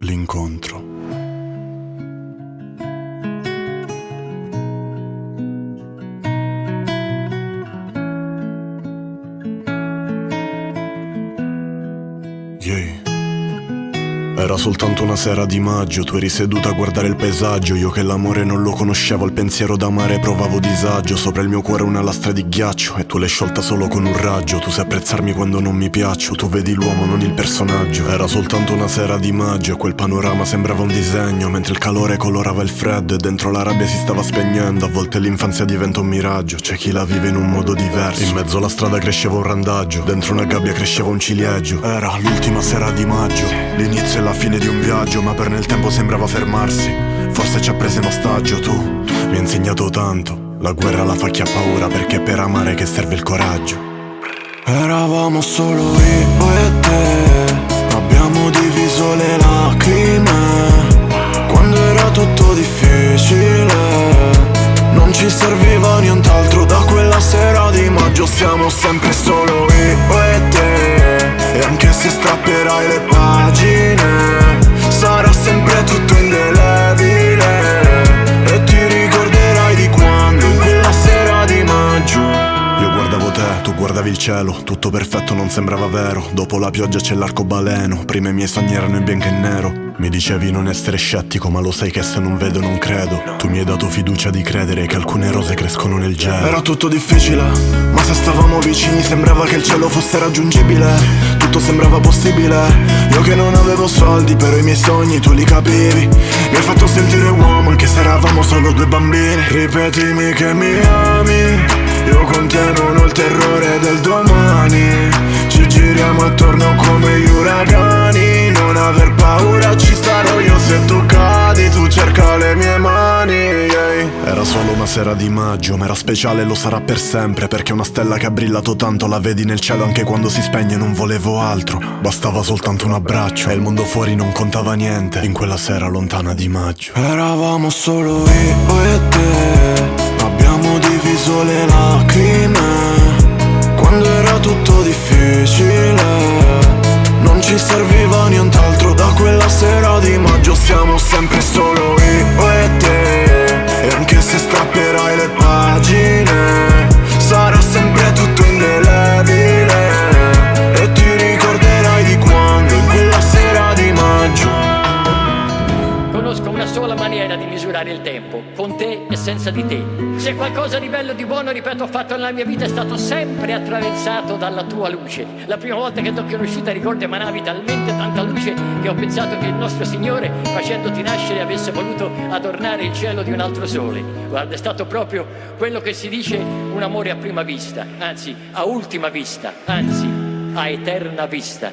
l'incontro. Yeah. Era soltanto una sera di maggio, tu eri seduta a guardare il paesaggio. Io che l'amore non lo conoscevo, al pensiero d'amare provavo disagio. Sopra il mio cuore una lastra di ghiaccio e tu l'hai sciolta solo con un raggio. Tu sai apprezzarmi quando non mi piaccio, tu vedi l'uomo non il personaggio. Era soltanto una sera di maggio e quel panorama sembrava un disegno, mentre il calore colorava il freddo e dentro la rabbia si stava spegnendo. A volte l'infanzia diventa un miraggio, c'è chi la vive in un modo diverso. In mezzo alla strada cresceva un randaggio, dentro una gabbia cresceva un ciliegio. Era l'ultima sera di maggio, l'inizio e la fine di un viaggio, ma per nel tempo sembrava fermarsi. Forse ci ha preso in ostaggio, tu mi hai insegnato tanto. La guerra la fa chi ha paura, perché è per amare che serve il coraggio. Eravamo solo io e te, abbiamo diviso le lacrime. Quando era tutto difficile, non ci serviva nient'altro da quella sera di maggio. Siamo sempre solo io e te, e anche se strapperai le pagine, sarà sempre tutto indelebile. E ti ricorderai di quando, in quella sera di maggio, io guardavo te, tu guardavi il cielo, tutto perfetto non sembrava vero. Dopo la pioggia c'è l'arcobaleno, prima i miei sogni erano in bianco e nero. Mi dicevi non essere scettico, ma lo sai che se non vedo non credo. Tu mi hai dato fiducia di credere che alcune rose crescono nel gelo. Era tutto difficile, ma se stavamo vicini sembrava che il cielo fosse raggiungibile. Tutto sembrava possibile. Io che non avevo soldi, però i miei sogni tu li capivi. Mi hai fatto sentire uomo anche se eravamo solo due bambini. Ripetimi che mi ami, io con te non ho il terrore del domani. Ci giriamo attorno come gli uragani. Non aver paura, ci starò io se tu cadi. Tu cerca le mie mani, yeah. Era solo una sera di maggio, ma era speciale e lo sarà per sempre, perché una stella che ha brillato tanto la vedi nel cielo anche quando si spegne. Non volevo altro, bastava soltanto un abbraccio e il mondo fuori non contava niente in quella sera lontana di maggio. Eravamo solo io e te, abbiamo diviso le lacrime. Quando era tutto difficile, non ci serviva nient'altro da quella sera di maggio. Siamo sempre solo io e te, e anche se strapperai le pagine, sarà sempre tutto indelebile. E ti ricorderai di quando, in quella sera di maggio. Conosco una sola maniera di misurare il tempo, con te e senza di te. Se qualcosa di bello e di buono, ripeto, ho fatto nella mia vita, è stato sempre attraversato dalla tua luce. La prima volta che ti ho conosciuta, ricordo, emanavi talmente tanta luce che ho pensato che il nostro Signore, facendoti nascere, avesse voluto adornare il cielo di un altro sole. Guarda, è stato proprio quello che si dice un amore a prima vista, anzi a ultima vista, anzi a eterna vista.